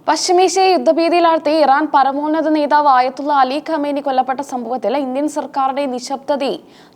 പശ്ചിമേഷ്യ യുദ്ധഭീതിയിലാഴ്ത്തി Iran പരമോന്നത നേതാവ് ആയത്തുള്ള Ali Khamenei കൊല്ലപ്പെട്ട സംഭവത്തിൽ ഇന്ത്യൻ സർക്കാരിന്റെ നിശബ്ദതയെ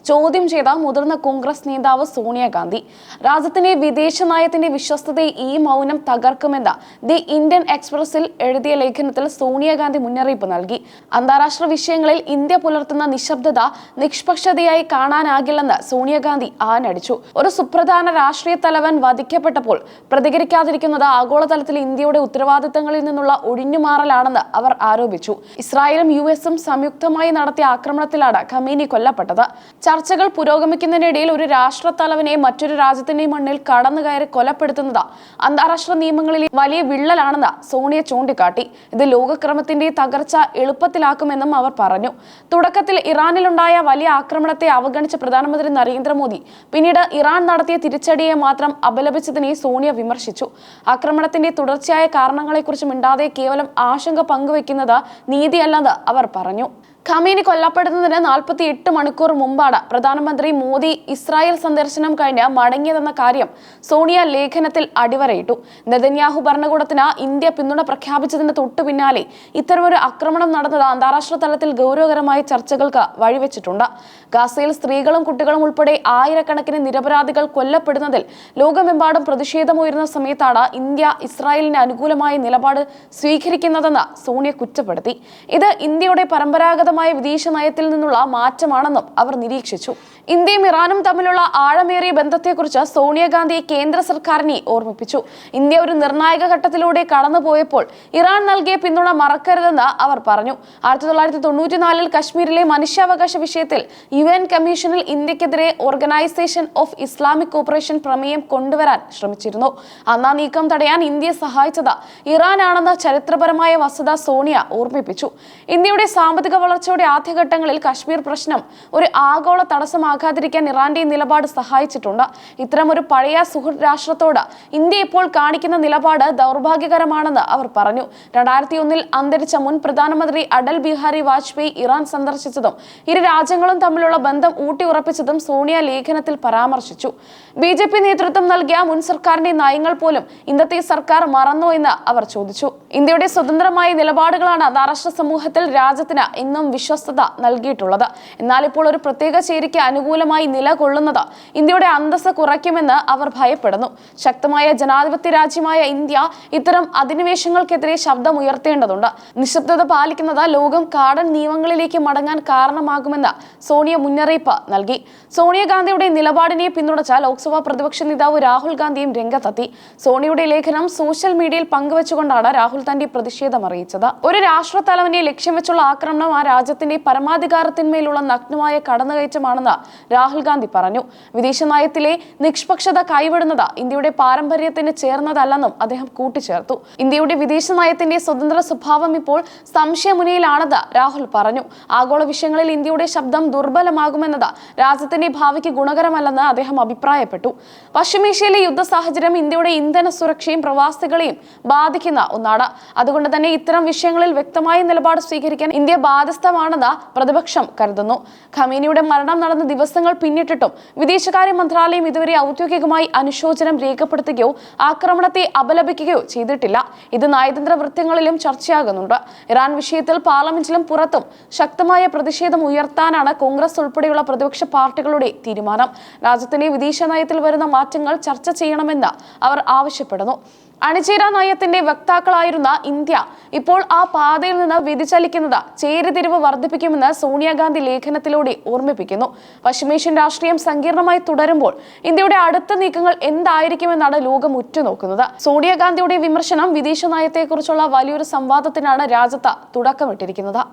ചോദ്യം ചെയ്ത മുതിർന്ന കോൺഗ്രസ് നേതാവ് സോണിയാഗാന്ധി രാജ്യത്തിന്റെ വിദേശ നയത്തിന്റെ വിശ്വസ്തതയെ ഈ മൗനം തകർക്കുമെന്ന് ദി ഇന്ത്യൻ എക്സ്പ്രസിൽ എഴുതിയ ലേഖനത്തിൽ സോണിയാഗാന്ധി മുന്നറിയിപ്പ് നൽകി. അന്താരാഷ്ട്ര വിഷയങ്ങളിൽ ഇന്ത്യ പുലർത്തുന്ന നിശബ്ദത നിഷ്പക്ഷതയായി കാണാനാകില്ലെന്ന് സോണിയാഗാന്ധി ആഞ്ഞടിച്ചു. ഒരു സുപ്രധാന രാഷ്ട്രീയ തലവൻ വധിക്കപ്പെട്ടപ്പോൾ പ്രതികരിക്കാതിരിക്കുന്നത് ആഗോളതലത്തിൽ ഇന്ത്യയുടെ ഉത്തരവാദിത്തങ്ങളിൽ നിന്നുള്ള ഒഴിഞ്ഞുമാറലാണെന്ന് അവർ ആരോപിച്ചു. ഇസ്രായേലും യുഎസും സംയുക്തമായി നടത്തിയ ആക്രമണത്തിലാണ് ഖമേനി കൊല്ലപ്പെട്ടത്. ചർച്ചകൾ പുരോഗമിക്കുന്നതിനിടയിൽ ഒരു രാഷ്ട്ര തലവനെ മറ്റൊരു രാജ്യത്തിന്റെ മണ്ണിൽ കടന്നുകയറി കൊലപ്പെടുത്തുന്നത് അന്താരാഷ്ട്ര നിയമങ്ങളിൽ വലിയ വിള്ളലാണെന്ന് സോണിയ ചൂണ്ടിക്കാട്ടി. ഇത് ലോകക്രമത്തിന്റെ തകർച്ച എളുപ്പത്തിലാക്കുമെന്നും അവർ പറഞ്ഞു. തുടക്കത്തിൽ ഇറാനിലുണ്ടായ വലിയ ആക്രമണത്തെ അവഗണിച്ച പ്രധാനമന്ത്രി നരേന്ദ്രമോദി പിന്നീട് ഇറാൻ നടത്തിയ തിരിച്ചടിയെ മാത്രം അപലപിച്ചതിനെ സോണിയ വിമർശിച്ചു. ആക്രമണത്തിന്റെ തുടർച്ചയായ കാരണങ്ങളെക്കുറിച്ച് മിണ്ടാതെ കേവലം ആശങ്ക പങ്കുവെക്കുന്നത് നീതിയല്ലെന്ന് അവർ പറഞ്ഞു. ഖമേനി കൊല്ലപ്പെടുന്നതിന് 48 മണിക്കൂർ മുമ്പാണ് പ്രധാനമന്ത്രി മോദി ഇസ്രായേൽ സന്ദർശനം കഴിഞ്ഞ് മടങ്ങിയതെന്ന കാര്യം സോണിയ ലേഖനത്തിൽ അടിവരയിട്ടു. നെതന്യാഹു ഭരണകൂടത്തിന് ഇന്ത്യ പിന്തുണ പ്രഖ്യാപിച്ചതിന് തൊട്ടു പിന്നാലെ ഇത്തരമൊരു ആക്രമണം നടന്നത് അന്താരാഷ്ട്ര തലത്തിൽ ഗൗരവകരമായ ചർച്ചകൾക്ക് വഴിവെച്ചിട്ടുണ്ട്. ഗാസയിൽ സ്ത്രീകളും കുട്ടികളും ഉൾപ്പെടെ ആയിരക്കണക്കിന് നിരപരാധികൾ കൊല്ലപ്പെടുന്നതിൽ ലോകമെമ്പാടും പ്രതിഷേധമുയരുന്ന സമയത്താണ് ഇന്ത്യ ഇസ്രായേലിന് അനുകൂലമായ നിലപാട് സ്വീകരിക്കുന്നതെന്ന് സോണിയ കുറ്റപ്പെടുത്തി. ഇത് ഇന്ത്യയുടെ പരമ്പരാഗത വിദേശ നയത്തിൽ നിന്നുള്ള മാറ്റമാണെന്നും അവർ നിരീക്ഷിച്ചു. ഇന്ത്യയും ഇറാനും തമ്മിലുള്ള ആഴമേറിയ ബന്ധത്തെക്കുറിച്ച് സോണിയാഗാന്ധി കേന്ദ്ര സർക്കാരിനെ ഓർമ്മിപ്പിച്ചു. ഇന്ത്യ ഒരു നിർണായക ഘട്ടത്തിലൂടെ കടന്നുപോയപ്പോൾ ഇറാൻ നൽകിയ പിന്തുണ മറക്കരുതെന്ന് അവർ പറഞ്ഞു. 1994 കശ്മീരിലെ മനുഷ്യാവകാശ വിഷയത്തിൽ UN കമ്മീഷനിൽ ഇന്ത്യക്കെതിരെ ഓർഗനൈസേഷൻ ഓഫ് ഇസ്ലാമിക് കോപ്പറേഷൻ പ്രമേയം കൊണ്ടുവരാൻ ശ്രമിച്ചിരുന്നു. അന്ന് നീക്കം തടയാൻ ഇന്ത്യയെ സഹായിച്ചത് ഇറാനാണെന്ന ചരിത്രപരമായ വസ്തുത സോണിയ ഓർമ്മിപ്പിച്ചു. ഇന്ത്യയുടെ സാമ്പത്തിക വളർച്ചയുടെ ആദ്യഘട്ടങ്ങളിൽ കശ്മീർ പ്രശ്നം ഒരു ആഗോള തടസ്സമാകാതിരിക്കാൻ ഇറാന്റെ നിലപാട് സഹായിച്ചിട്ടുണ്ട്. ഇത്തരം ഒരു പഴയ സുഹൃത്ത് രാഷ്ട്രത്തോട് ഇന്ത്യ ഇപ്പോൾ കാണിക്കുന്ന നിലപാട് ദൗർഭാഗ്യകരമാണെന്ന് അവർ പറഞ്ഞു. 2001 അന്തരിച്ച മുൻ പ്രധാനമന്ത്രി അടൽ ബിഹാരി വാജ്പേയി ഇറാൻ സന്ദർശിച്ചതും ഇരു രാജ്യങ്ങളും തമ്മിലുള്ള ബന്ധം ഊട്ടിയുറപ്പിച്ചതും സോണിയ ലേഖനത്തിൽ പരാമർശിച്ചു. BJP നേതൃത്വം നൽകിയ മുൻ സർക്കാരിന്റെ നയങ്ങൾ പോലും ഇന്നത്തെ സർക്കാർ മറന്നോ എന്ന് അവർ ചോദിച്ചു. ഇന്ത്യയുടെ സ്വതന്ത്രമായ നിലപാടുകളാണ് അന്താരാഷ്ട്ര സമൂഹത്തിൽ രാജ്യത്തിന് ഇന്നും വിശ്വസ്തത നൽകിയിട്ടുള്ളത്. എന്നാൽ ഇപ്പോൾ ഒരു പ്രത്യേക ചേരിക്ക് അനുകൂലമായി നിലകൊള്ളുന്നത് ഇന്ത്യയുടെ അന്തസ്സ് കുറയ്ക്കുമെന്ന് അവർ ഭയപ്പെടുന്നു. ശക്തമായ ജനാധിപത്യ രാജ്യമായ ഇന്ത്യ ഇത്തരം അധിനിവേശങ്ങൾക്കെതിരെ ശബ്ദമുയർത്തേണ്ടതുണ്ട്. നിശബ്ദത പാലിക്കുന്നത് ലോകം കാടൻ നിയമങ്ങളിലേക്ക് മടങ്ങാൻ കാരണമാകുമെന്ന് സോണിയ മുന്നറിയിപ്പ് നൽകി. സോണിയാഗാന്ധിയുടെ നിലപാടിനെ പിന്തുണച്ച ലോക്സഭാ പ്രതിപക്ഷ നേതാവ് രാഹുൽ ഗാന്ധിയും രംഗത്തെത്തി. സോണിയുടെ ലേഖനം സോഷ്യൽ മീഡിയയിൽ പങ്കുവച്ചുകൊണ്ടാണ് രാഹുൽ തന്റെ പ്രതിഷേധം അറിയിച്ചത്. ഒരു രാഷ്ട്ര തലവനെ ലക്ഷ്യം വെച്ചുള്ള ആക്രമണം ആ രാജ്യത്തിന്റെ പരമാധികാരത്തിന്മേലുള്ള നഗ്നമായ കടന്നുകയറ്റമാണെന്ന് രാഹുൽ ഗാന്ധി പറഞ്ഞു. വിദേശ നയത്തിലെ നിഷ്പക്ഷത കൈവിടുന്നത് ഇന്ത്യയുടെ പാരമ്പര്യത്തിന് ചേർന്നതല്ലെന്നും അദ്ദേഹം കൂട്ടിച്ചേർത്തു. ഇന്ത്യയുടെ വിദേശ നയത്തിന്റെ സ്വതന്ത്ര സ്വഭാവം ഇപ്പോൾ സംശയമുനയിലാണെന്ന് രാഹുൽ പറഞ്ഞു. ആഗോള വിഷയങ്ങളിൽ ഇന്ത്യയുടെ ശബ്ദം ദുർബലമാകുമെന്നത് രാജ്യത്തിന്റെ ഭാവിക്ക് ഗുണകരമല്ലെന്ന് അദ്ദേഹം അഭിപ്രായപ്പെട്ടു. പശ്ചിമേഷ്യയിലെ യുദ്ധ സാഹചര്യം ഇന്ത്യയുടെ ഇന്ധന സുരക്ഷയും പ്രവാസികളെയും ബാധിക്കുന്ന ഒന്നാണ്. അതുകൊണ്ട് തന്നെ ഇത്തരം വിഷയങ്ങളിൽ വ്യക്തമായ നിലപാട് സ്വീകരിക്കാൻ ഇന്ത്യ ബാധ്യസ്ഥമാണെന്ന് പ്രതിപക്ഷം കരുതുന്നു. ഖമേനിയുടെ മരണം നടന്ന ദിവസങ്ങൾ പിന്നിട്ടിട്ടും വിദേശകാര്യ മന്ത്രാലയം ഇതുവരെ ഔദ്യോഗികമായി അനുശോചനം രേഖപ്പെടുത്തുകയോ ആക്രമണത്തെ അപലപിക്കുകയോ ചെയ്തിട്ടില്ല. ഇത് നയതന്ത്ര വൃത്തങ്ങളിലും ചർച്ചയാകുന്നുണ്ട്. ഇറാൻ വിഷയത്തിൽ പാർലമെന്റിലും പുറത്തും ശക്തമായ പ്രതിഷേധം ഉയർത്താനാണ് കോൺഗ്രസ് ഉൾപ്പെടെയുള്ള പ്രതിപക്ഷ പാർട്ടികളുടെ തീരുമാനം. രാജ്യത്തിന്റെ വിദേശ നയത്തിൽ വരുന്ന മാറ്റങ്ങൾ ചർച്ച ചെയ്യണമെന്ന് അവർ ആവശ്യപ്പെടുന്നു. അണിചേരാ നയത്തിന്റെ വക്താക്കളായിരുന്ന ഇന്ത്യ ഇപ്പോൾ ആ പാതയിൽ നിന്ന് വ്യതിചലിക്കുന്നത് ചേരിതിരിവ് വർദ്ധിപ്പിക്കുമെന്ന് സോണിയാഗാന്ധി ലേഖനത്തിലൂടെ ഓർമ്മിപ്പിക്കുന്നു. പശ്ചിമേഷ്യൻ രാഷ്ട്രീയം സങ്കീർണമായി തുടരുമ്പോൾ ഇന്ത്യയുടെ അടുത്ത നീക്കങ്ങൾ എന്തായിരിക്കുമെന്നാണ് ലോകം ഉറ്റുനോക്കുന്നത്. സോണിയാഗാന്ധിയുടെ വിമർശനം വിദേശ നയത്തെക്കുറിച്ചുള്ള വലിയൊരു സംവാദത്തിനാണ് രാജ്യത്ത് തുടക്കമിട്ടിരിക്കുന്നത്.